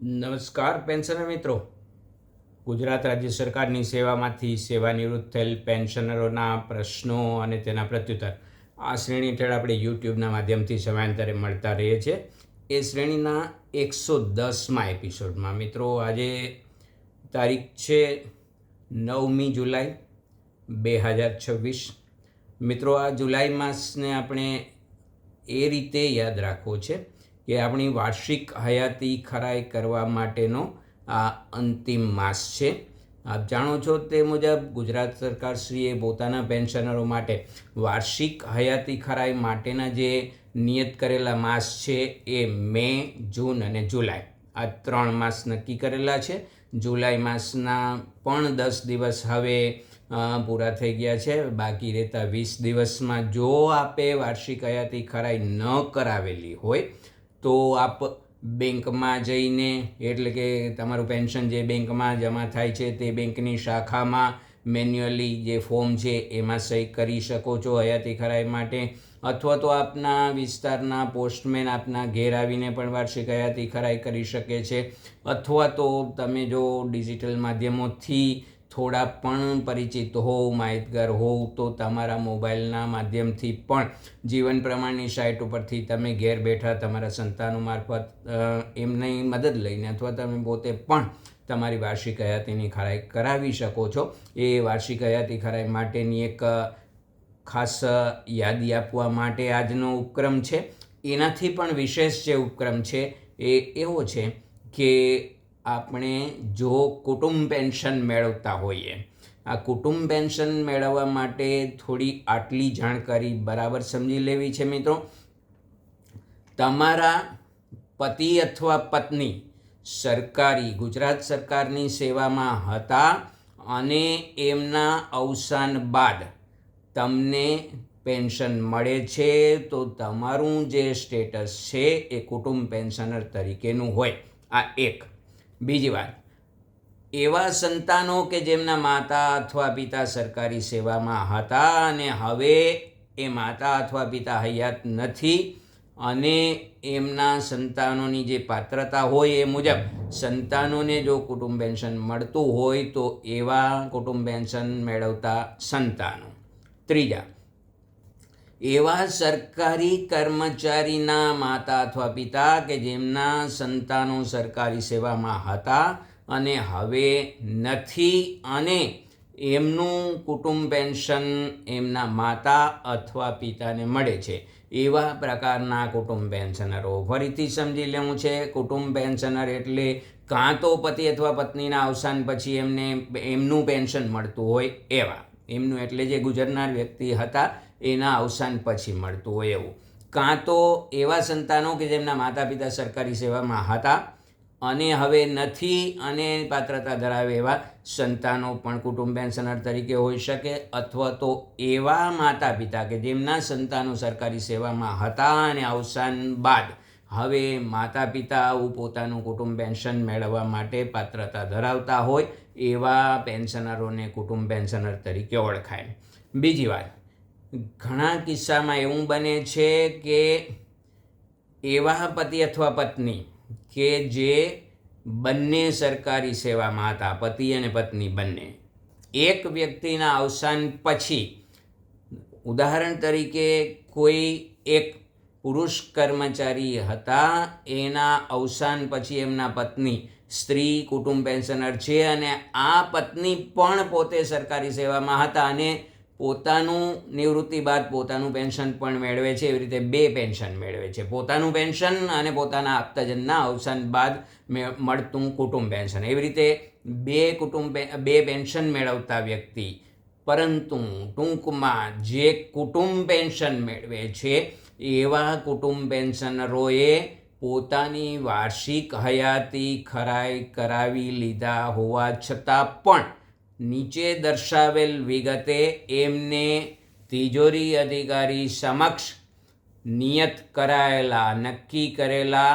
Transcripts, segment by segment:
નમસ્કાર પેન્શનર મિત્રો. ગુજરાત રાજ્ય સરકારની સેવામાંથી સેવાનિવૃત્ત થયેલ પેન્શનરોના પ્રશ્નો અને તેના પ્રત્યુત્તર આ શ્રેણી હેઠળ આપણે યુટ્યુબના માધ્યમથી સમયાંતરે મળતા રહીએ છીએ. એ શ્રેણીના 110મા એપિસોડમાં મિત્રો આજે તારીખ છે 9મી જુલાઈ 2026. મિત્રો આ જુલાઈ માસને આપણે એ રીતે યાદ રાખવો છે કે આપણી વાર્ષિક હયાતી ખરાઈ કરવા માટેનો આ અંતિમ માસ છે. આપ જાણો છો તે મુજબ ગુજરાત સરકારશ્રીએ પોતાના પેન્શનરો માટે વાર્ષિક હયાતી ખરાઈ માટેના જે નિયત કરેલા માસ છે એ મે, જૂન અને જુલાઈ આ 3 માસ નક્કી કરેલા છે. જુલાઈ માસના પણ 10 દિવસ હવે પૂરા થઈ ગયા છે. બાકી રહેતા 20 દિવસમાં જો આપે વાર્ષિક હયાતી ખરાઈ ન કરાવેલી હોય તો આપ બેંકમાં જઈને, એટલે કે તમારું પેન્શન જે બેંકમાં જમા થાય છે તે બેંકની શાખામાં મેન્યુઅલી જે ફોર્મ છે એમાં સહી કરી શકો છો હયાતી ખરાઈ માટે, અથવા તો આપના વિસ્તારના પોસ્ટમેન આપના ઘેર આવીને પણ વાર્ષિક હયાતી ખરાઈ કરી શકે છે, અથવા તો તમે જો ડિજિટલ માધ્યમોથી થોડા પણ પરિચિત હોવ, માહિતગાર હોવ તો તમારા મોબાઈલના માધ્યમથી પણ જીવન પ્રમાણની સાઇટ ઉપરથી તમે ઘેર બેઠા તમારા સંતાનો મારફત એમની મદદ લઈને અથવા તમે પોતે પણ તમારી વાર્ષિક હયાતીની ખરાઈ કરાવી શકો છો. એ વાર્ષિક હયાતી ખરાઈ માટેની એક ખાસ યાદી આપવા માટે આજનો ઉપક્રમ છે. એનાથી પણ વિશેષ જે ઉપક્રમ છે એ એવો છે કે આપણે જો કુટુંબ પેન્શન મેળવતા હોઈએ, આ કુટુંબ પેન્શન મેળવવા માટે થોડી આટલી જાણકારી બરાબર સમજી લેવી છે મિત્રો. તમારા પતિ અથવા પત્ની ગુજરાત સરકારની સેવામાં હતા અને એમના અવસાન બાદ તમને પેન્શન મળે છે તો તમારું જે સ્ટેટસ છે એ કુટુંબ પેન્શનર તરીકેનું હોય. આ એક. બીજી વાત, એવા સંતાનો કે જેમના માતા અથવા પિતા સરકારી સેવામાં હતા અને હવે એ માતા અથવા પિતા હયાત નથી અને એમના સંતાનોની જે પાત્રતા હોય એ મુજબ સંતાનોને જો કુટુંબ પેન્શન મળતું હોય તો એવા કુટુંબ પેન્શન મેળવતા સંતાનો. ત્રીજા, એવા સરકારી કર્મચારીના માતા અથવા પિતા કે જેમના સંતાનો સરકારી સેવામાં હતા અને હવે નથી અને એમનું કુટુંબ પેન્શન એમના માતા અથવા પિતાને મળે છે. એવા પ્રકારના કુટુંબ પેન્શનરો. ફરીથી સમજી લેવું છે, કુટુંબ પેન્શનર એટલે કાં તો પતિ અથવા પત્નીના અવસાન પછી એમનું પેન્શન મળતું હોય એવા, એમનું એટલે જે ગુજરનાર વ્યક્તિ હતા એના અવસાન પછી મળતું હોય એવું, કાં તો એવા સંતાનો કે જેમના માતા પિતા સરકારી સેવામાં હતા અને હવે નથી અને પાત્રતા ધરાવે એવા સંતાનો પણ કુટુંબ પેન્શનર તરીકે હોઈ શકે, અથવા તો એવા માતા પિતા કે જેમના સંતાનો સરકારી સેવામાં હતા અને અવસાન બાદ હવે માતા પિતા પોતાનું કુટુંબ પેન્શન મેળવવા માટે પાત્રતા ધરાવતા હોય એવા પેન્શનરોને કુટુંબ પેન્શનર તરીકે ઓળખાય. બીજી વાત, ઘણા કિસ્સામાં એવું બને છે કે એવા પતિ અથવા પત્ની કે જે બંને સરકારી સેવામાં હતા, પતિ અને પત્ની બંને, એક વ્યક્તિના અવસાન પછી, ઉદાહરણ તરીકે કોઈ એક પુરુષ કર્મચારી હતા, એના અવસાન પછી એમના પત્ની સ્ત્રી કુટુંબ પેન્શનર છે અને આ પત્ની પણ પોતે સરકારી સેવામાં હતા અને પોતાનું નિવૃત્તિ બાદ પોતાનું પેન્શન પણ મેળવે છે. એવી રીતે 2 પેન્શન મેળવે છે, પોતાનું પેન્શન અને પોતાના આપ્તજનના અવસાન બાદ મળતું કુટુંબ પેન્શન. એવી રીતે 2 પેન્શન મેળવતા વ્યક્તિ, પરંતુ ટૂંકમાં જે કુટુંબ પેન્શન મેળવે છે એવા કુટુંબ પેન્શનરોએ પોતાની વાર્ષિક હયાતી ખરાઈ કરાવી લીધા હોવા છતાં પણ નીચે દર્શાવેલ વિગતે એમને તિજોરી અધિકારી સમક્ષ નિયત કરાયેલા, નક્કી કરેલા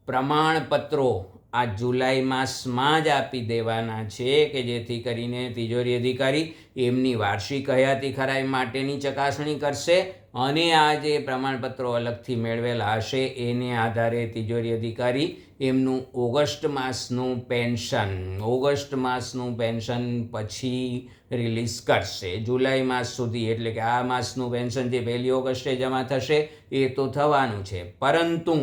પ્રમાણપત્રો આ જુલાઈ માસમાં જ આપી દેવાના છે કે જેથી કરીને તિજોરી અધિકારી એમની વાર્ષિક હયાતી ખરાઈ માટેની ચકાસણી કરશે અને આ જે પ્રમાણપત્રો અલગથી મેળવેલા હશે એને આધારે તિજોરી અધિકારી એમનું ઓગસ્ટ માસનું પેન્શન પછી રિલીઝ કરશે જુલાઈ માસ સુધી. એટલે કે આ માસનું પેન્શન જે 1 ઓગસ્ટે જમા થશે એ તો થવાનું છે, પરંતુ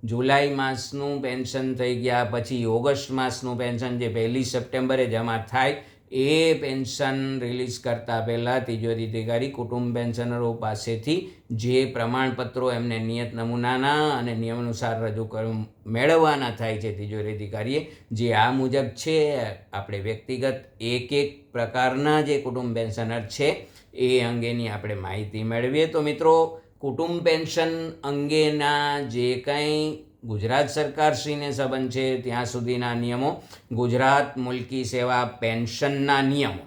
જુલાઈ માસનું પેન્શન થઈ ગયા પછી ઓગસ્ટ માસનું પેન્શન જે 1 સપ્ટેમ્બરે જમા થાય એ પેન્શન રિલીઝ કરતાં પહેલાં તિજોરી અધિકારી કુટુંબ પેન્શનરો પાસેથી જે પ્રમાણપત્રો એમને નિયત નમૂનાના અને નિયમ અનુસાર મેળવવાના થાય છે તિજોરી અધિકારીએ, જે આ મુજબ છે. આપણે વ્યક્તિગત એક પ્રકારના જે કુટુંબ પેન્શનર છે એ અંગેની આપણે માહિતી મેળવીએ. તો મિત્રો, કુટુંબ પેન્શન અંગેના જે કંઈ ગુજરાત સરકારશ્રીને સંબંધ છે ત્યાં સુધીના નિયમો, ગુજરાત મુલ્કી સેવા પેન્શનના નિયમો,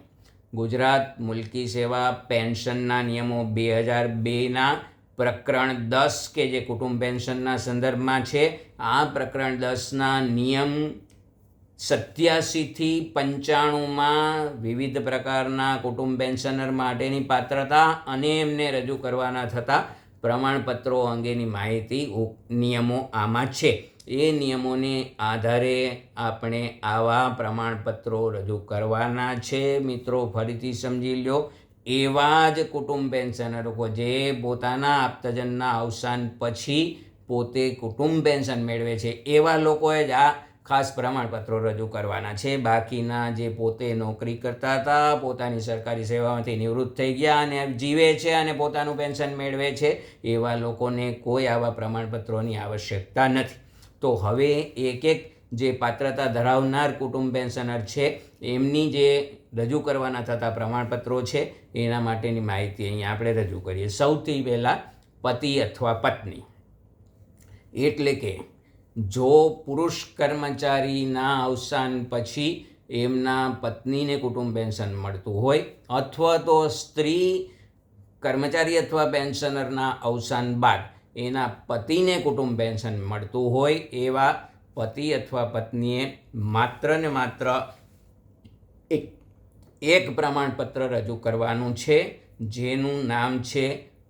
ગુજરાત મુલ્કી સેવા પેન્શનના નિયમો 2002ના પ્રકરણ 10 કે જે કુટુંબ પેન્શનના સંદર્ભમાં છે, આ પ્રકરણ 10ના નિયમ 87 થી 95માં વિવિધ પ્રકારના કુટુંબ પેન્શનર માટેની પાત્રતા અને એમને રજૂ કરવાના થતા પ્રમાણપત્રો અંગેની માહિતી નિયમો આમાં છે. એ નિયમોને આધારે આપણે આવા પ્રમાણપત્રો રજૂ કરવાના છે. મિત્રો, ફરીથી સમજી લો, એવા જ કુટુંબ પેન્શનરો જે પોતાના આપ્તજનના અવસાન પછી પોતે કુટુંબ પેન્શન મેળવે છે એવા લોકોએ જ આ ખાસ પ્રમાણપત્રો રજૂ કરવાના છે. બાકીના જે પોતે નોકરી કરતા હતા, પોતાની સરકારી સેવામાંથી નિવૃત્ત થઈ ગયા અને જીવે છે અને પોતાનું પેન્શન મેળવે છે એવા લોકોને કોઈ આવા પ્રમાણપત્રોની આવશ્યકતા નથી. તો હવે એક જે પાત્રતા ધરાવનાર કુટુંબ પેન્શનર છે એમની જે રજૂ કરવાના થતા પ્રમાણપત્રો છે એના માટેની માહિતી અહીંયા આપણે રજૂ કરીએ. સૌથી પહેલાં પતિ અથવા પત્ની, એટલે કે જો પુરુષ કર્મચારીના અવસાન પછી એમના પત્નીને કુટુંબ પેન્શન મળતું હોય અથવા તો સ્ત્રી કર્મચારી અથવા પેન્શનરના અવસાન બાદ એના પતિને કુટુંબ પેન્શન મળતું હોય એવા પતિ અથવા પત્નીએ માત્ર ને માત્ર એક પ્રમાણપત્ર રજૂ કરવાનું છે, જેનું નામ છે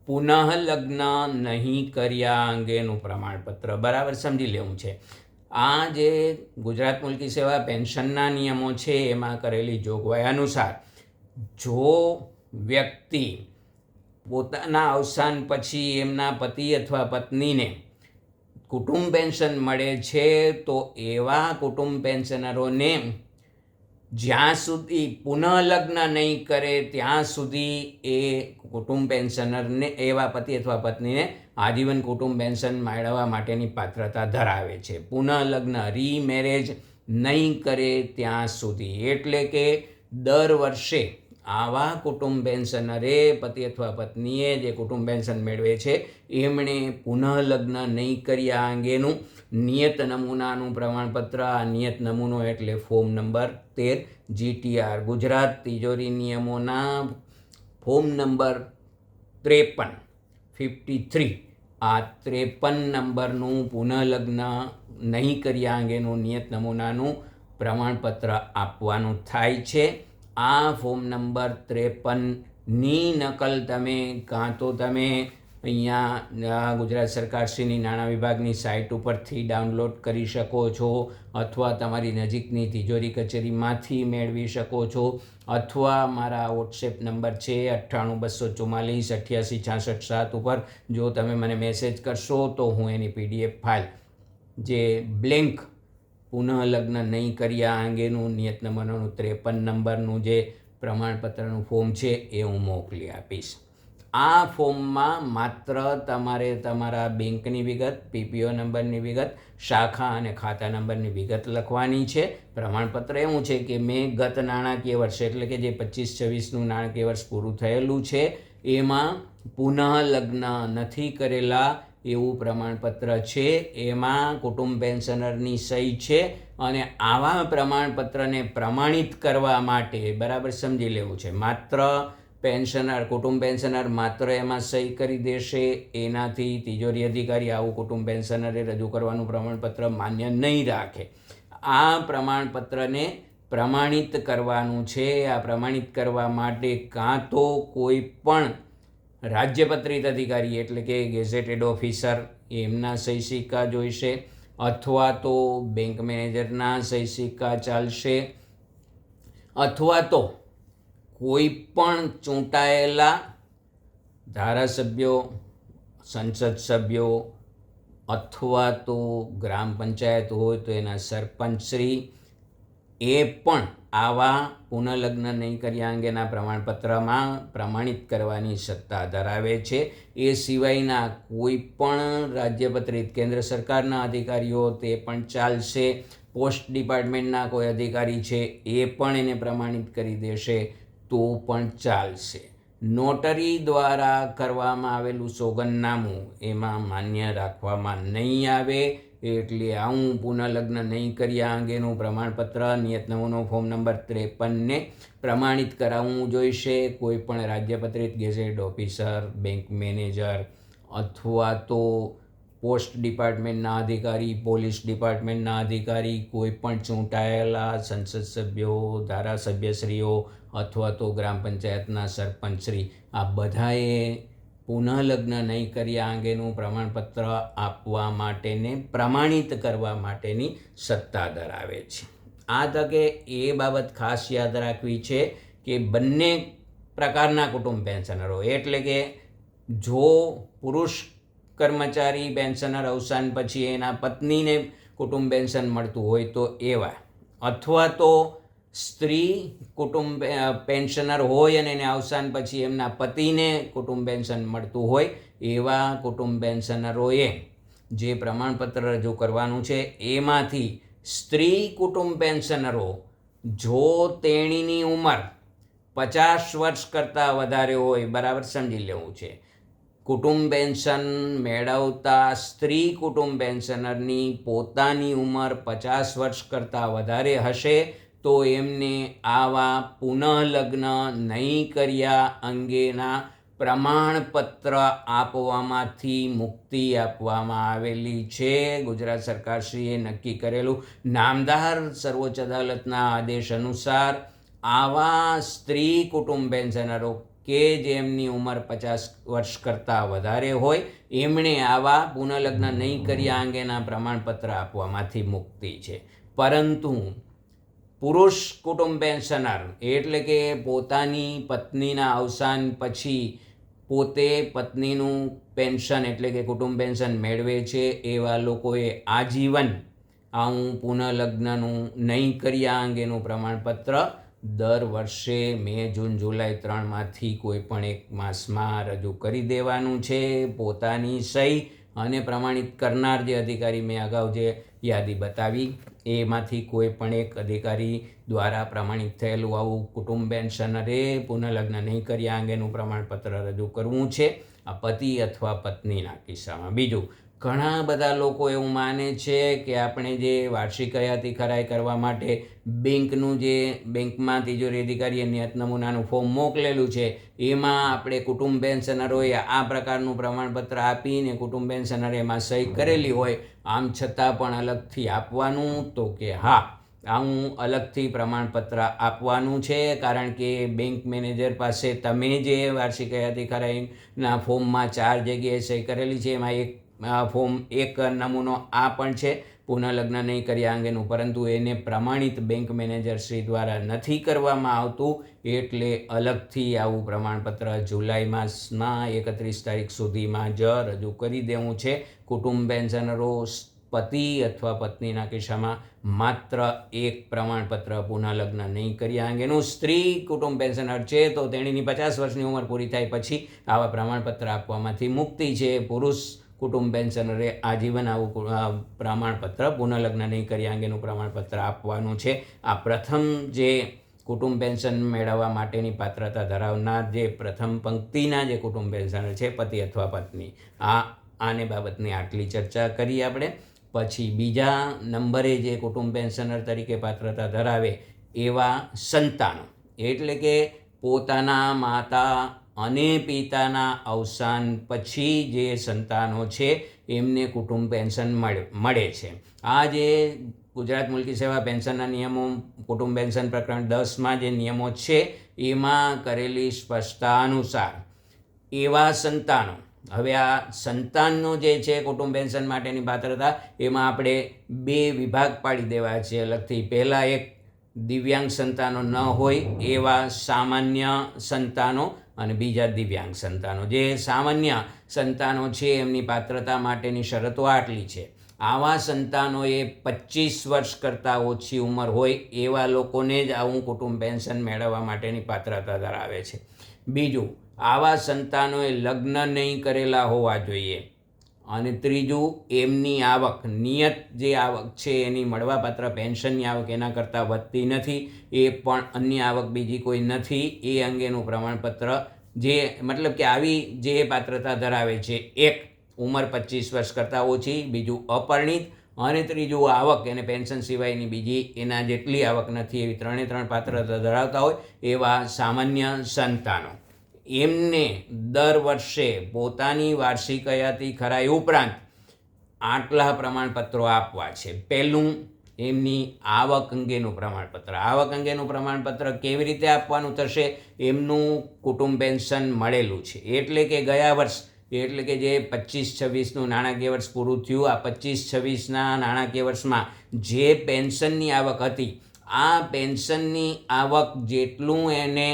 પુનઃલગ્ન નહીં કર્યા અંગેનું પ્રમાણપત્ર. બરાબર સમજી લેવું છે. આ જે ગુજરાત મુલ્કી સેવા પેન્શનના નિયમો છે એમાં કરેલી જોગવાઈ અનુસાર જો વ્યક્તિ પોતાના અવસાન પછી એમના પતિ અથવા પત્નીને કુટુંબ પેન્શન મળે છે તો એવા કુટુંબ પેન્શનરોને જ્યાં સુધી પુનઃલગ્ન નહીં કરે ત્યાં સુધી એ કુટુંબ પેન્શનરને એવા પતિ અથવા પત્નીને આજીવન કુટુંબ પેન્શન મેળવવા માટેની પાત્રતા ધરાવે છે. પુનઃલગ્ન રીમેરેજ નહીં કરે ત્યાં સુધી. એટલે કે દર વર્ષે આવા કુટુંબ પેન્શનરે પતિ અથવા પત્નીએ જે કુટુંબ પેન્શન મેળવે છે એમણે પુનઃલગ્ન નહીં કર્યા અંગેનું નિયત નમૂનાનું પ્રમાણપત્ર, આ નિયત નમૂનો એટલે ફોર્મ નંબર 13 GTR ગુજરાત તિજોરી નિયમોના ફોર્મ નંબર 53 આ 53 નંબરનું પુનઃલગ્ન નહીં કર્યા અંગેનું નિયત નમૂનાનું પ્રમાણપત્ર આપવાનું થાય છે. આ ફોર્મ નંબર 53ની નકલ તમે કાં તો તમે અહીંયા ગુજરાત સરકારશ્રીની નાણાં વિભાગની સાઇટ ઉપરથી ડાઉનલોડ કરી શકો છો, અથવા તમારી નજીકની તિજોરી કચેરીમાંથી મેળવી શકો છો, અથવા મારા વોટ્સએપ નંબર છે 9824488667 ઉપર જો તમે મને મેસેજ કરશો તો હું એની PDF ફાઇલ જે બ્લેન્ક પુનઃલગ્ન નહીં કર્યા અંગેનું નિયત નંબરનું 53 નંબરનું જે પ્રમાણપત્રનું ફોર્મ છે એ હું મોકલી આપીશ. આ ફોર્મમાં માત્ર તમારે તમારા બેંકની વિગત, PPO નંબરની વિગત, શાખા અને ખાતા નંબરની વિગત લખવાની છે. પ્રમાણપત્ર એવું છે કે મેં ગત નાણાકીય વર્ષ એટલે કે જે 25-26નું નાણાકીય વર્ષ પૂરું થયેલું છે એમાં પુનઃલગ્ન નથી કરેલા એવું પ્રમાણપત્ર છે. એમાં કુટુંબ પેન્શનરની સહી છે અને આવા પ્રમાણપત્રને પ્રમાણિત કરવા માટે બરાબર સમજી લેવું છે. માત્ર કુટુંબ પેન્શનર માત્ર એમાં સહી કરી દેશે એનાથી તિજોરી અધિકારી આવું કુટુંબ પેન્શનરે રજૂ કરવાનું પ્રમાણપત્ર માન્ય નહીં રાખે. આ પ્રમાણપત્રને પ્રમાણિત કરવાનું છે. આ પ્રમાણિત કરવા માટે કાં તો કોઈ પણ રાજ્યપત્રિત અધિકારી એટલે કે ગેઝેટેડ ઓફિસર એમના સહી સિક્કા જોઈશે, અથવા તો બેંક મેનેજરના સહી સિક્કા ચાલશે, અથવા તો કોઈ પણ ચૂંટાયેલા ધારાસભ્યો, સંસદ સભ્યો અથવા તો ગ્રામ પંચાયત હોય તો એના સરપંચશ્રી એ પણ આવા પુનઃલગ્ન નહીં કર્યા અંગેના પ્રમાણપત્રમાં પ્રમાણિત કરવાની સત્તા ધરાવે છે. એ સિવાયના કોઈ પણ રાજ્યપત્રિત કેન્દ્ર સરકારના અધિકારીઓ તે પણ ચાલશે. પોસ્ટ ડિપાર્ટમેન્ટના કોઈ અધિકારી છે એ પણ એને પ્રમાણિત કરી દેશે તો પણ ચાલશે. નોટરી દ્વારા કરવામાં આવેલું સોગંદનામું એમાં માન્ય રાખવામાં નહીં આવે. એટલે આવું પુનઃલગ્ન નહીં કર્યા અંગેનું પ્રમાણપત્ર નિયત નમૂનો ફોર્મ નંબર 53ને પ્રમાણિત કરાવવું જોઈશે. કોઈ પણ રાજ્યપત્રિત ગેઝેટ ઓફિસર, બેંક મેનેજર અથવા તો પોસ્ટ ડિપાર્ટમેન્ટના અધિકારી, પોલીસ ડિપાર્ટમેન્ટના અધિકારી, કોઈ પણ ચૂંટાયેલા સંસદ સભ્યો, ધારાસભ્યશ્રીઓ અથવા તો ગ્રામ પંચાયતના સરપંચશ્રી આ બધાએ પુનઃલગ્ન નહીં કર્યા અંગેનું પ્રમાણપત્ર આપવા માટેને પ્રમાણિત કરવા માટેની સત્તા ધરાવે છે. આ તકે એ બાબત ખાસ યાદ રાખવી છે કે બંને પ્રકારના કુટુંબ પેન્શનરો એટલે કે જો પુરુષ કર્મચારી પેન્શનર અવસાન પછી એના પત્નીને કુટુંબ પેન્શન મળતું હોય તો એવા, અથવા તો સ્ત્રી કુટુંબ પેન્શનર હોય અને એને અવસાન પછી એમના પતિને કુટુંબ પેન્શન મળતું હોય એવા કુટુંબ પેન્શનરોએ જે પ્રમાણપત્ર રજૂ કરવાનું છે એમાંથી સ્ત્રી કુટુંબ પેન્શનરો જો તેણીની ઉંમર 50 વર્ષ કરતાં વધારે હોય, બરાબર સમજી લેવું છે, કુટુંબ પેન્શન મેળવતા સ્ત્રી કુટુંબ પેન્શનરની પોતાની ઉંમર 50 વર્ષ કરતાં વધારે હશે તો એમને આવા પુનઃલગ્ન નહીં કર્યા અંગેના પ્રમાણપત્ર આપવામાંથી મુક્તિ આપવામાં આવેલી છે. ગુજરાત સરકારશ્રીએ નક્કી કરેલું નામદાર સર્વોચ્ચ અદાલતના આદેશ અનુસાર આવા સ્ત્રી કુટુંબ પેન્શનરો કે જેમની ઉંમર 50 વર્ષ કરતાં વધારે હોય એમણે આવા પુનઃલગ્ન નહીં કર્યા અંગેના પ્રમાણપત્ર આપવામાંથી મુક્તિ છે. પરંતુ પુરુષ કુટુંબ પેન્શનર એટલે કે પોતાની પત્નીના અવસાન પછી પોતે પત્નીનું પેન્શન એટલે કે કુટુંબ પેન્શન મેળવે છે એવા લોકોએ આજીવન આવું પુનઃલગ્નનું નહીં કર્યા અંગેનું પ્રમાણપત્ર દર વર્ષે મે, જૂન, જુલાઈ 3માંથી કોઈ પણ એક માસમાં રજૂ કરી દેવાનું છે. પોતાની સહી અને પ્રમાણિત કરનાર જે અધિકારી મેં અગાઉ જે યાદી બતાવી એમાંથી કોઈ પણ એક અધિકારી દ્વારા પ્રમાણિત થયેલું આવું કુટુંબ પેન્શનરે પુનઃલગ્ન નહીં કર્યા અંગેનું પ્રમાણપત્ર રજૂ કરવું છે, આ પતિ અથવા પત્નીના કિસ્સામાં. બીજું, ઘણા બધા લોકો એવું માને છે કે આપણે જે વાર્ષિક હયાતી ખરાઈ કરવા માટે બેંકમાં તિજોરી અધિકારીએ નિયત નમૂનાનું ફોર્મ મોકલેલું છે એમાં આપણે કુટુંબ પેન્શનરોએ આ પ્રકારનું પ્રમાણપત્ર આપીને કુટુંબ પેન્શનરે એમાં સહી કરેલી હોય, આમ છતાં પણ અલગથી આપવાનું. તો કે હા, આવું અલગથી પ્રમાણપત્ર આપવાનું છે. કારણ કે બેંક મેનેજર પાસે તમે જે વાર્ષિક હયાતી ખરાઈના ફોર્મમાં 4 જગ્યાએ સહી કરેલી છે એમાં એક નમૂનો આ પણ છે પુનઃલગ્ન નહીં કર્યા અંગેનું, પરંતુ એને પ્રમાણિત બેંક મેનેજર શ્રી દ્વારા નથી કરવામાં આવતું. એટલે અલગથી આવું પ્રમાણપત્ર જુલાઈ માસના 31 તારીખ સુધીમાં જ રજૂ કરી દેવું છે. કુટુંબ પેન્શનરો પતિ અથવા પત્નીના કિસ્સામાં માત્ર એક પ્રમાણપત્ર પુનઃલગ્ન નહીં કર્યા અંગેનું. સ્ત્રી કુટુંબ પેન્શનર છે તો તેણીની 50 વર્ષની ઉંમર પૂરી થાય પછી આવા પ્રમાણપત્ર આપવામાંથી મુક્તિ છે. પુરુષ કુટુંબ પેન્શનરે આજીવન આવું પ્રમાણપત્ર પુનઃલગ્ન નહીં કર્યા અંગેનું પ્રમાણપત્ર આપવાનું છે. આ પ્રથમ જે કુટુંબ પેન્શન મેળવવા માટેની પાત્રતા ધરાવનાર જે પ્રથમ પંક્તિના જે કુટુંબ પેન્શનર છે, પતિ અથવા પત્ની, આને બાબતની આટલી ચર્ચા કરી આપણે. પછી બીજા નંબરે જે કુટુંબ પેન્શનર તરીકે પાત્રતા ધરાવે એવા સંતાનો એટલે કે પોતાના માતા અને પિતાના અવસાન પછી જે સંતાનો છે એમને કુટુંબ પેન્શન મળે છે. આ જે ગુજરાત મુલકી સેવા પેન્શનના નિયમો કુટુંબ પેન્શન પ્રકરણ 10માં જે નિયમો છે એમાં કરેલી સ્પષ્ટતા અનુસાર એવા સંતાનો, હવે આ સંતાનનો જે છે કુટુંબ પેન્શન માટેની પાત્રતા, એમાં આપણે 2 વિભાગ પાડી દેવા છે અલગથી. પહેલાં એક દિવ્યાંગ સંતાનો ન હોય એવા સામાન્ય સંતાનો અને બીજા દિવ્યાંગ સંતાનો. જે સામાન્ય સંતાનો છે એમની પાત્રતા માટેની શરતો આટલી છે. આવા સંતાનોએ 25 વર્ષ કરતાં ઓછી ઉંમર હોય એવા લોકોને જ આવું કુટુંબ પેન્શન મેળવવા માટેની પાત્રતા ધરાવે છે. બીજું, આવા સંતાનોએ લગ્ન નહીં કરેલા હોવા જોઈએ. અને ત્રીજું, એમની આવક, નિયત જે આવક છે એની મળવાપાત્ર પેન્શનની આવક એના કરતાં વધતી નથી, એ પણ અન્ય આવક બીજી કોઈ નથી, એ અંગેનું પ્રમાણપત્ર, જે મતલબ કે આવી જે પાત્રતા ધરાવે છે. એક, ઉંમર 25 વર્ષ કરતાં ઓછી, બીજું અપરિણિત, અને ત્રીજું આવક એને પેન્શન સિવાયની બીજી એના જેટલી આવક નથી, એવી 3 પાત્રતા ધરાવતા હોય એવા સામાન્ય સંતાનો. એમને દર વર્ષે પોતાની વાર્ષિક હયાતી ખરાઈ ઉપરાંત આટલા પ્રમાણપત્રો આપવા છે. પહેલું, એમની આવક અંગેનું પ્રમાણપત્ર. આવક અંગેનું પ્રમાણપત્ર કેવી રીતે આપવાનું થશે? એમનું કુટુંબ પેન્શન મળેલું છે એટલે કે ગયા વર્ષ, એટલે કે જે 25-26નું નાણાકીય વર્ષ પૂરું થયું, આ 25-26ના નાણાકીય વર્ષમાં જે પેન્શનની આવક હતી, આ પેન્શનની આવક જેટલું એને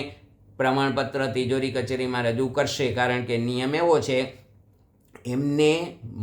પ્રમાણપત્ર તિજોરી કચેરીમાં રજૂ કરશે, કારણ કે નિયમ એવો છે એમને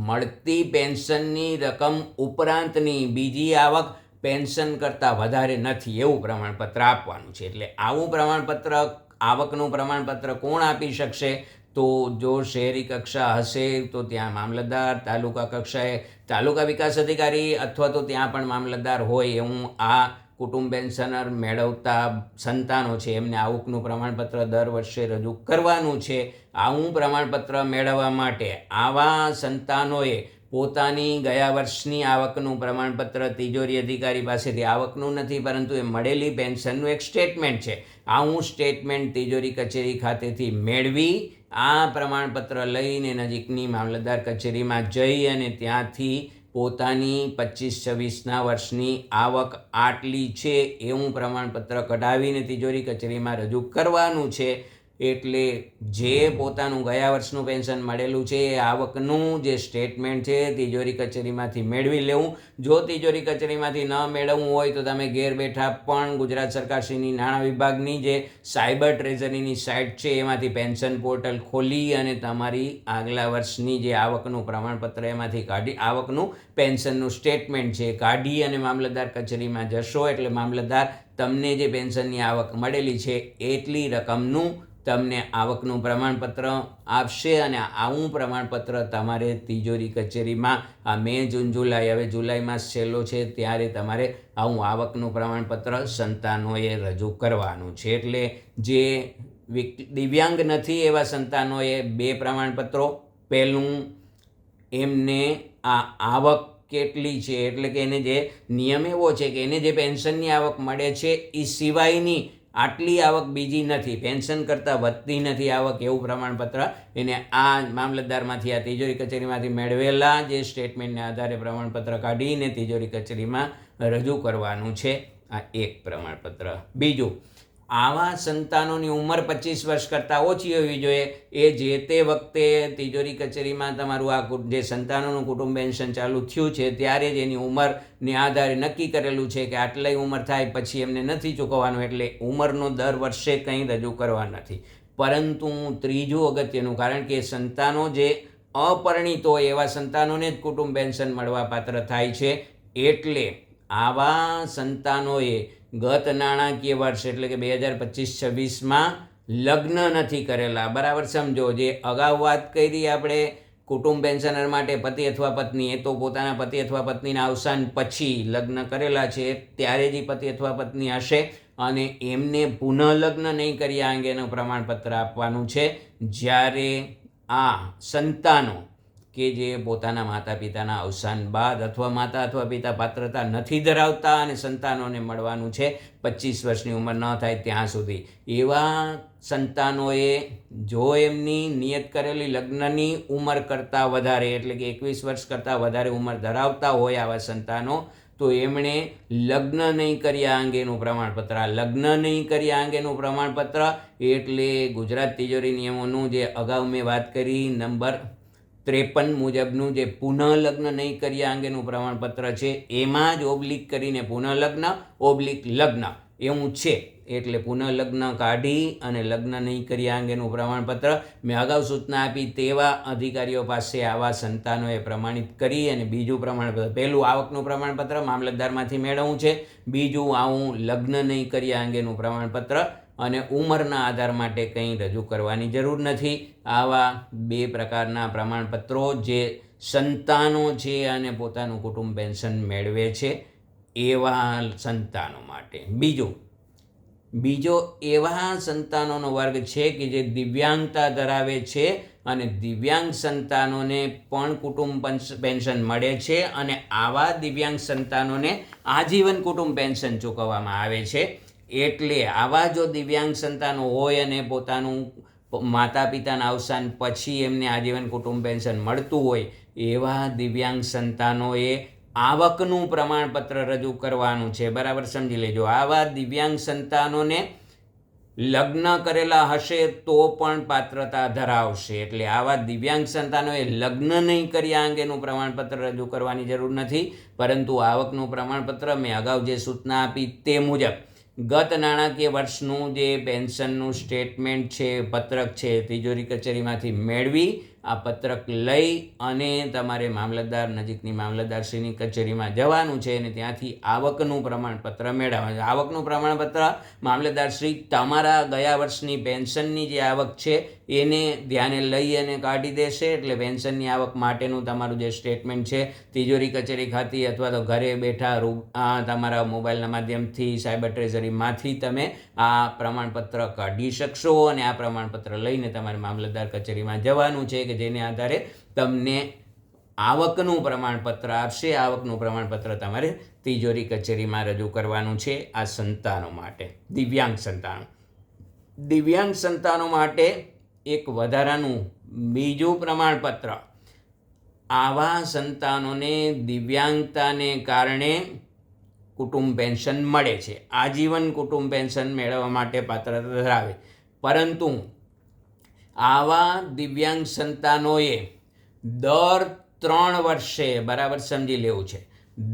મળતી પેન્શનની રકમ ઉપરાંતની બીજી આવક પેન્શન કરતાં વધારે નથી એવું પ્રમાણપત્ર આપવાનું છે. એટલે આવું પ્રમાણપત્ર, આવકનું પ્રમાણપત્ર કોણ આપી શકશે? તો જો શહેરી કક્ષા હશે તો ત્યાં મામલતદાર, તાલુકા કક્ષાએ તાલુકા વિકાસ અધિકારી, અથવા તો ત્યાં પણ મામલતદાર હોય એવું આ કુટુંબ પેન્શનર મેળવતા સંતાનો છે એમને આવકનું પ્રમાણપત્ર દર વર્ષે રજૂ કરવાનું છે. આવું પ્રમાણપત્ર મેળવવા માટે આવા સંતાનોએ પોતાની ગયા વર્ષની આવકનું પ્રમાણપત્ર તિજોરી અધિકારી પાસેથી, આવકનું નથી પરંતુ એ મળેલી પેન્શનનું એક સ્ટેટમેન્ટ છે, આવું સ્ટેટમેન્ટ તિજોરી કચેરી ખાતેથી મેળવી આ પ્રમાણપત્ર લઈને નજીકની મામલતદાર કચેરીમાં જઈ અને ત્યાંથી પોતાની 25-26ના વર્ષની આવક આટલી છે એવું પ્રમાણપત્ર કઢાવીને તિજોરી કચેરીમાં રજૂ કરવાનું છે. એટલે જે પોતાનું ગયા વર્ષનું પેન્શન મળેલું છે એ આવકનું જે સ્ટેટમેન્ટ છે તિજોરી કચેરીમાંથી મેળવી લેવું. જો તિજોરી કચેરીમાંથી ન મેળવવું હોય તો તમે ઘેર બેઠા પણ ગુજરાત સરકારશ્રીની નાણાં વિભાગની જે સાયબર ટ્રેઝરીની સાઇટ છે એમાંથી પેન્શન પોર્ટલ ખોલી અને તમારી આગલા વર્ષની જે આવકનું પ્રમાણપત્ર એમાંથી કાઢી, આવકનું પેન્શનનું સ્ટેટમેન્ટ છે કાઢી અને મામલતદાર કચેરીમાં જશો એટલે મામલતદાર તમને જે પેન્શનની આવક મળેલી છે એટલી રકમનું તમને આવકનું પ્રમાણપત્ર આપશે. અને આવું પ્રમાણપત્ર તમારે તિજોરી કચેરીમાં આ મે, જૂન, જુલાઈ, હવે જુલાઈ માસ છેલ્લો છે ત્યારે તમારે આવું આવકનું પ્રમાણપત્ર સંતાનોએ રજૂ કરવાનું છે. એટલે જે દિવ્યાંગ નથી એવા સંતાનોએ 2 પ્રમાણપત્રો. પહેલું, એમને આ આવક કેટલી છે, એટલે કે એને જે નિયમ એવો છે કે એને જે પેન્શનની આવક મળે છે એ સિવાયની આટલી આવક બીજી નથી, પેન્શન કરતાં વધતી નથી આવક, એવું પ્રમાણપત્ર એને આ મામલતદારમાંથી, આ તિજોરી કચેરીમાંથી મેળવેલા જે સ્ટેટમેન્ટને આધારે પ્રમાણપત્ર કાઢીને તિજોરી કચેરીમાં રજૂ કરવાનું છે. આ એક પ્રમાણપત્ર. બીજું, આવા સંતાનોની ઉંમર 25 વર્ષ કરતાં ઓછી હોવી જોઈએ. એ જે તે વખતે તિજોરી કચેરીમાં તમારું આ જે સંતાનોનું કુટુંબ પેન્શન ચાલુ થયું છે ત્યારે જ એની ઉંમરને આધારે નક્કી કરેલું છે કે આટલી ઉંમર થાય પછી એમને નથી ચૂકવવાનું, એટલે ઉંમરનો દર વર્ષે કંઈ રજૂ કરવા નથી. પરંતુ ત્રીજું અગત્યનું, કારણ કે સંતાનો જે અપરિણિત હોય એવા સંતાનોને જ કુટુંબ પેન્શન મળવા પાત્ર થાય છે. એટલે આવા સંતાનોએ ગત નાણાકીય વર્ષ એટલે કે 2025-26માં લગ્ન નથી કરેલા, બરાબર સમજો. જે અગાઉ વાત કરી આપણે કુટુંબ પેન્શનર માટે પતિ અથવા પત્ની, એ તો પોતાના પતિ અથવા પત્નીના અવસાન પછી લગ્ન કરેલા છે ત્યારે જ પતિ અથવા પત્ની હશે અને એમને પુનઃ લગ્ન નહીં કર્યા અંગેનું પ્રમાણપત્ર આપવાનું છે. જ્યારે આ સંતાનો કે જે પોતાના માતા પિતાના અવસાન બાદ અથવા માતા અથવા પિતા પાત્રતા નથી ધરાવતા અને સંતાનોને મળવાનું છે 25 વર્ષની ઉંમર ન થાય ત્યાં સુધી, એવા સંતાનોએ જો એમની નિયત કરેલી લગ્નની ઉંમર કરતાં વધારે એટલે કે 21 વર્ષ કરતાં વધારે ઉંમર ધરાવતા હોય આવા સંતાનો, તો એમણે લગ્ન નહીં કર્યા અંગેનું પ્રમાણપત્ર. આ લગ્ન નહીં કર્યા અંગેનું પ્રમાણપત્ર એટલે ગુજરાત તિજોરી નિયમોનું જે અગાઉ મેં વાત કરી નંબર 53 મુજબનું જે પુનઃલગ્ન નહીં કર્યા અંગેનું પ્રમાણપત્ર છે એમાં જ ઓબ્લિક કરીને પુનઃલગ્ન ઓબ્લિક લગ્ન એવું છે. એટલે પુનઃલગ્ન કાઢી અને લગ્ન નહીં કર્યા અંગેનું પ્રમાણપત્ર મેં અગાઉ સૂચના આપી તેવા અધિકારીઓ પાસે આવા સંતાનોએ પ્રમાણિત કરી. અને બીજું પ્રમાણપત્ર, પહેલું આવકનું પ્રમાણપત્ર મામલતદારમાંથી મેળવવું છે, બીજું આવું લગ્ન નહીં કર્યા અંગેનું પ્રમાણપત્ર, અને ઉંમરના આધાર માટે કંઈ રજૂ કરવાની જરૂર નથી. આવા 2 પ્રકારના પ્રમાણપત્રો જે સંતાનો છે અને પોતાનું કુટુંબ પેન્શન મેળવે છે એવા સંતાનો માટે. બીજો એવા સંતાનોનો વર્ગ છે કે જે દિવ્યાંગતા ધરાવે છે અને દિવ્યાંગ સંતાનોને પણ કુટુંબ પેન્શન મળે છે અને આવા દિવ્યાંગ સંતાનોને આજીવન કુટુંબ પેન્શન ચૂકવવામાં આવે છે. એટલે આવા જો દિવ્યાંગ સંતાનો હોય અને પોતાનું માતા પિતાના અવસાન પછી એમને આજીવન કુટુંબ પેન્શન મળતું હોય એવા દિવ્યાંગ સંતાનોએ આવકનું પ્રમાણપત્ર રજૂ કરવાનું છે. બરાબર સમજી લેજો. આવા દિવ્યાંગ સંતાનોને લગ્ન કરેલા હશે તો પણ પાત્રતા ધરાવશે. એટલે આવા દિવ્યાંગ સંતાનોએ લગ્ન નહીં કર્યા અંગેનું પ્રમાણપત્ર રજૂ કરવાની જરૂર નથી, પરંતુ આવકનું પ્રમાણપત્ર મેં અગાઉ જે સૂચના આપી તે મુજબ ગત નાણાકીય વર્ષનું જે પેન્શનનું સ્ટેટમેન્ટ છે, પત્રક છે, તિજોરી કચેરીમાંથી મેળવી આ પત્રક લઈ અને તમારે મામલતદાર, નજીકની મામલતદારશ્રીની કચેરીમાં જવાનું છે અને ત્યાંથી આવકનું પ્રમાણપત્ર મેળવવાનું છે. આવકનું પ્રમાણપત્ર મામલતદારશ્રી તમારા ગયા વર્ષની પેન્શનની જે આવક છે એને ધ્યાને લઈ અને કાઢી દેશે. એટલે પેન્શનની આવક માટેનું તમારું જે સ્ટેટમેન્ટ છે તિજોરી કચેરી ખાતે અથવા તો ઘરે બેઠા તમારા મોબાઈલના માધ્યમથી સાયબર ટ્રેઝરીમાંથી તમે આ પ્રમાણપત્ર કાઢી શકશો અને આ પ્રમાણપત્ર લઈને તમારે મામલતદાર કચેરીમાં જવાનું છે કે જેને આધારે તમને આવકનું પ્રમાણપત્ર આપશે. આવકનું પ્રમાણપત્ર તમારે તિજોરી કચેરીમાં રજૂ કરવાનું છે. આ સંતાનો માટે, દિવ્યાંગ સંતાનો માટે એક વધારાનું બીજું પ્રમાણપત્ર. આવા સંતાનોને દિવ્યાંગતાને કારણે કુટુંબ પેન્શન મળે છે, આજીવન કુટુંબ પેન્શન મેળવવા માટે પાત્રતા ધરાવે, પરંતુ આવા દિવ્યાંગ સંતાનોએ દર 3 વર્ષે, બરાબર સમજી લેવું છે,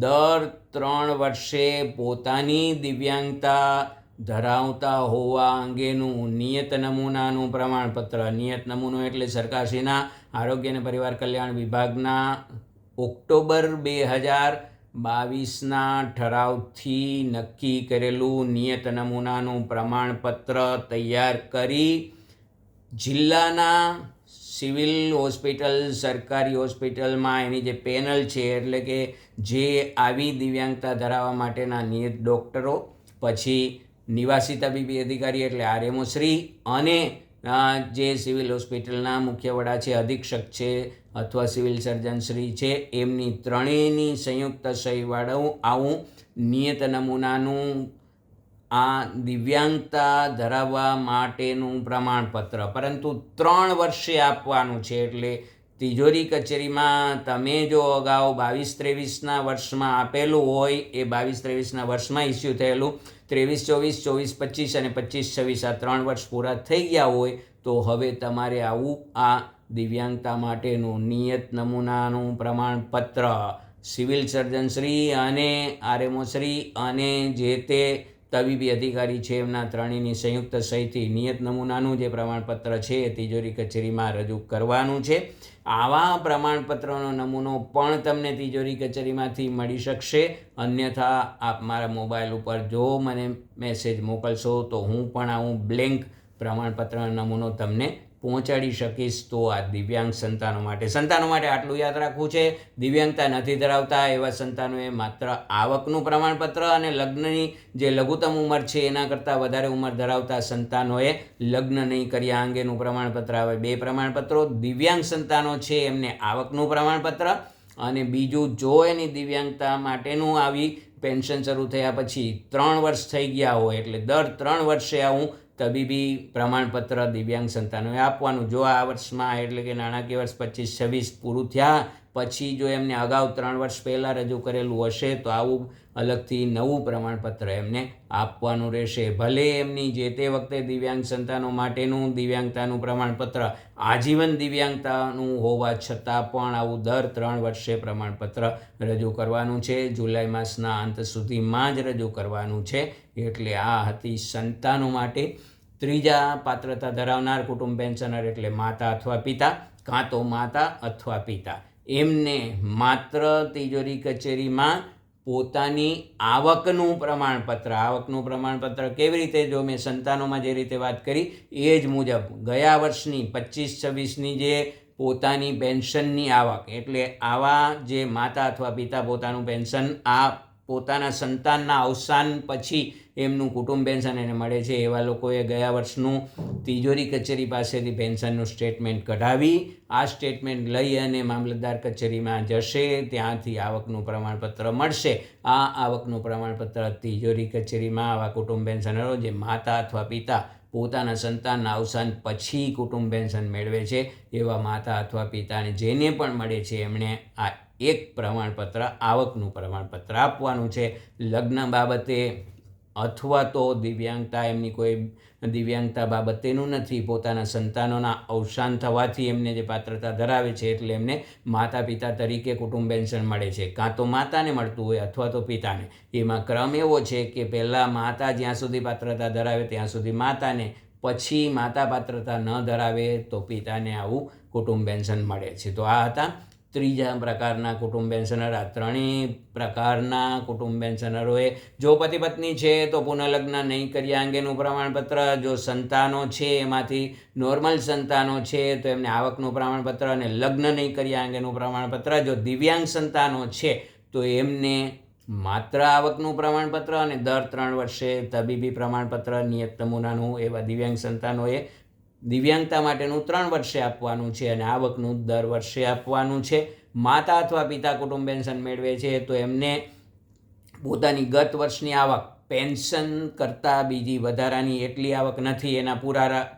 દર 3 વર્ષે પોતાની દિવ્યાંગતા ધરાવતા હોવા અંગેનું નિયત નમૂનાનું પ્રમાણપત્ર, નિયત નમૂનો એટલે સરકારશ્રીના આરોગ્ય અને પરિવાર કલ્યાણ વિભાગના ઓક્ટોબર 2022ના ઠરાવથી નક્કી કરેલું નિયત નમૂનાનું પ્રમાણપત્ર તૈયાર કરી જિલ્લાના સિવિલ હોસ્પિટલ, સરકારી હોસ્પિટલમાં એની જે પેનલ છે, એટલે કે જે આવી દિવ્યાંગતા ધરાવવા માટેના નિયત ડૉક્ટરો, પછી નિવાસી તબીબી અધિકારી એટલે આરએમઓ શ્રી અને જે સિવિલ હોસ્પિટલના મુખ્ય વડા છે, અધિક્ષક છે અથવા સિવિલ સર્જન શ્રી છે, એમની ત્રણેયની સંયુક્ત સહીવાળું આવું નિયત નમૂનાનું આ દિવ્યાંગતા ધરાવવા માટેનું પ્રમાણપત્ર, પરંતુ 3 વર્ષે આપવાનું છે. એટલે તિજોરી કચેરીમાં તમે જો અગાઉ 22-23ના વર્ષમાં આપેલું હોય, એ 22-23ના વર્ષમાં ઇસ્યુ થયેલું 23-24, 24-25 અને 25-26 આ 3 વર્ષ પૂરા થઈ ગયા હોય તો હવે તમારે આવું આ દિવ્યાંગતા માટેનું નિયત નમૂનાનું પ્રમાણપત્ર સિવિલ સર્જનશ્રી અને આરએમઓ શ્રી અને જે તે તબીબી અધિકારી છે એમના ત્રણેયની સંયુક્ત સહીથી નિયત નમૂનાનું જે પ્રમાણપત્ર છે એ તિજોરી કચેરીમાં રજૂ કરવાનું છે. આવા પ્રમાણપત્રનો નમૂનો પણ તમને તિજોરી કચેરીમાંથી મળી શકશે. અન્યથા આપ મારા મોબાઈલ ઉપર જો મને મેસેજ મોકલશો તો હું પણ આવું બ્લેન્ક પ્રમાણપત્રનો નમૂનો તમને પહોંચાડી શકીશ. તો આ દિવ્યાંગ સંતાનો માટે આટલું યાદ રાખવું છે. દિવ્યાંગતા નથી ધરાવતા એવા સંતાનોએ માત્ર આવકનું પ્રમાણપત્ર અને લગ્નની જે લઘુત્તમ ઉંમર છે એના કરતાં વધારે ઉંમર ધરાવતા સંતાનોએ લગ્ન નહીં કર્યા અંગેનું પ્રમાણપત્ર આવે. 2 પ્રમાણપત્રો. દિવ્યાંગ સંતાનો છે એમને આવકનું પ્રમાણપત્ર અને બીજું જો એની દિવ્યાંગતા માટેનું આવી પેન્શન શરૂ થયા પછી 3 વર્ષ થઈ ગયા હોય એટલે દર 3 વર્ષે આવું તબીબી પ્રમાણપત્ર દિવ્યાંગ સંતાનોએ આપવાનું. જો આ વર્ષમાં એટલે કે નાણાકીય વર્ષ 25-26 પૂરું થયા પછી જો એમને અગાઉ 3 વર્ષ પહેલાં રજૂ કરેલું હશે તો આવું અલગથી નવું પ્રમાણપત્ર એમને આપવાનું રહેશે. ભલે એમની જે તે વખતે દિવ્યાંગ સંતાનો માટેનું દિવ્યાંગતાનું પ્રમાણપત્ર આજીવન દિવ્યાંગતાનું હોવા છતાં પણ આવું દર 3 વર્ષે પ્રમાણપત્ર રજૂ કરવાનું છે. જુલાઈ માસના અંત સુધીમાં જ રજૂ કરવાનું છે. એટલે આ હતી સંતાનો માટે. ત્રીજા પાત્રતા ધરાવનાર કુટુંબ પેન્શનર એટલે માતા અથવા પિતા, કાં તો માતા અથવા પિતા, એમને માત્ર તિજોરી કચેરીમાં પોતાની આવકનું પ્રમાણપત્ર કેવી રીતે, જો મેં સંતાનોમાં જે રીતે વાત કરી એ જ મુજબ ગયા વર્ષની 25-26ની જે પોતાની પેન્શનની આવક, એટલે આવા જે માતા અથવા પિતા પોતાનું પેન્શન આ પોતાના સંતાનના અવસાન પછી એમનું કુટુંબ પેન્શન એને મળે છે એવા લોકોએ ગયા વર્ષનું તિજોરી કચેરી પાસેથી પેન્શનનું સ્ટેટમેન્ટ કઢાવી આ સ્ટેટમેન્ટ લઈ અને મામલતદાર કચેરીમાં જશે. ત્યાંથી આવકનું પ્રમાણપત્ર મળશે. આ આવકનું પ્રમાણપત્ર તિજોરી કચેરીમાં આવા કુટુંબ પેન્શનરો જે માતા અથવા પિતા પોતાના સંતાનના અવસાન પછી કુટુંબ પેન્શન મેળવે છે એવા માતા અથવા પિતાને જેને પણ મળે છે એમણે આ એક પ્રમાણપત્ર, આવકનું પ્રમાણપત્ર આપવાનું છે. લગ્ન બાબતે અથવા તો દિવ્યાંગતા, એમની કોઈ દિવ્યાંગતા બાબતેનું નથી, પોતાના સંતાનોના અવસાન થવાથી એમને જે પાત્રતા ધરાવે છે એટલે એમને માતા પિતા તરીકે કુટુંબ પેન્શન મળે છે. કાં તો માતાને મળતું હોય અથવા તો પિતાને. એમાં ક્રમ એવો છે કે પહેલાં માતા જ્યાં સુધી પાત્રતા ધરાવે ત્યાં સુધી માતાને, પછી માતા પાત્રતા ન ધરાવે તો પિતાને આવું કુટુંબ પેન્શન મળે છે. તો આ હતા ત્રીજા પ્રકારના કુટુંબ પેન્શનર. આ ત્રણેય પ્રકારના કુટુંબ પેન્શનરોએ જો પતિ પત્ની છે તો પુનઃલગ્ન નહીં કર્યા અંગેનું પ્રમાણપત્ર, જો સંતાનો છે એમાંથી નોર્મલ સંતાનો છે તો એમને આવકનું પ્રમાણપત્ર અને લગ્ન નહીં કર્યા અંગેનું પ્રમાણપત્ર, જો દિવ્યાંગ સંતાનો છે તો એમને માત્ર આવકનું પ્રમાણપત્ર અને દર 3 વર્ષે તબીબી પ્રમાણપત્ર નિયત નમૂનાનું એવા દિવ્યાંગ સંતાનોએ દિવ્યાંગતા માટેનું 3 વર્ષે આપવાનું છે અને આવકનું દર વર્ષે આપવાનું છે. માતા અથવા પિતા કુટુંબ પેન્શન મેળવે છે તો એમને પોતાની ગત વર્ષની આવક પેન્શન કરતાં બીજી વધારાની એટલી આવક નથી એના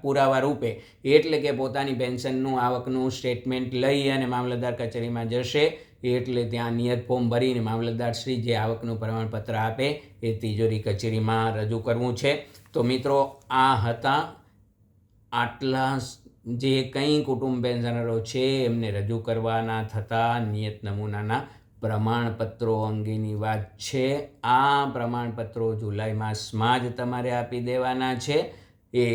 પુરાવા રૂપે, એટલે કે પોતાની પેન્શનનું આવકનું સ્ટેટમેન્ટ લઈ અને મામલતદાર કચેરીમાં જશે. એટલે ત્યાં નિયત ફોર્મ ભરીને મામલતદારશ્રી જે આવકનું પ્રમાણપત્ર આપે એ તિજોરી કચેરીમાં રજૂ કરવું છે. તો મિત્રો, આ હતા આટલા જે કંઈ કુટુંબ પેન્શનરો છે એમને રજૂ કરવાના થતા નિયત નમૂનાના પ્રમાણપત્રો અંગેની વાત છે. આ પ્રમાણપત્રો જુલાઈ માસમાં જ તમારે આપી દેવાના છે. એ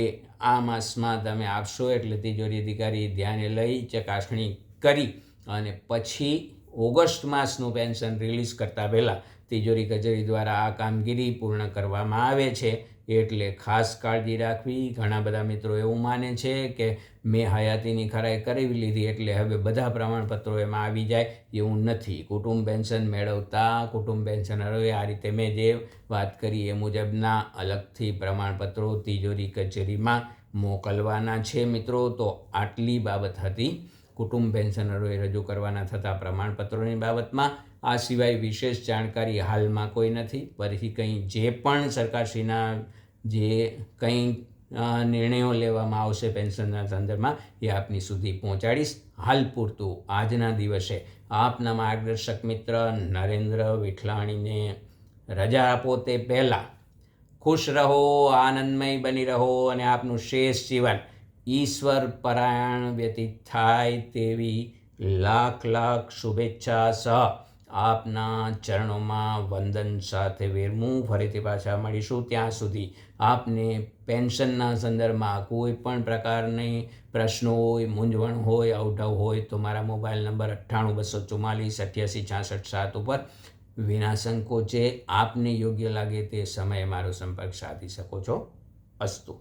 આ માસમાં તમે આપશો એટલે તિજોરી અધિકારી ધ્યાને લઈ ચકાસણી કરી અને પછી ઓગસ્ટ માસનું પેન્શન રિલીઝ કરતાં પહેલાં તિજોરી કચેરી દ્વારા આ કામગીરી પૂર્ણ કરવામાં આવે છે. એટલે ખાસ કાળજી રાખવી. ઘણા બધા મિત્રો એવું માને છે કે મેં હયાતીની ખરાઈ કરાવી લીધી એટલે હવે બધા પ્રમાણપત્રો એમાં આવી જાય, એવું નથી. કુટુંબ પેન્શન મેળવતા કુટુંબ પેન્શનરોએ આ રીતે મેં જે વાત કરી એ મુજબના અલગથી પ્રમાણપત્રો તિજોરી કચેરીમાં મોકલવાના છે. મિત્રો, તો આટલી બાબત હતી કુટુંબ પેન્શનરોએ રજૂ કરવાના થતા પ્રમાણપત્રોની બાબતમાં. આ સિવાય વિશેષ જાણકારી હાલમાં કોઈ નથી. ફરીથી કંઈ જે પણ સરકારશ્રીના જે કંઈ નિર્ણયો લેવામાં આવશે પેન્શનના સંદર્ભમાં એ આપની સુધી પહોંચાડીશ. હાલ પૂરતું આજના દિવસે આપના માર્ગદર્શક મિત્ર નરેન્દ્ર વિઠલાણીને રજા આપો તે પહેલાં ખુશ રહો, આનંદમય બની રહો અને આપનું શેષ જીવન ઈશ્વર પરાયણ વ્યતીત થાય તેવી લાખ લાખ શુભેચ્છા સહ આપના ચરણોમાં વંદન સાથે વિરમું. ફરીથી પાછા મળીશું. ત્યાં સુધી આપને પેન્શનના સંદર્ભમાં કોઈ પણ પ્રકારની પ્રશ્નો હોય, મૂંઝવણ હોય, અવઢવ હોય તો મારા મોબાઈલ નંબર 98-244-88-66-7 ઉપર વિના સંકોચે આપને યોગ્ય લાગે તે સમયે મારો સંપર્ક સાધી શકો છો. અસ્તુ.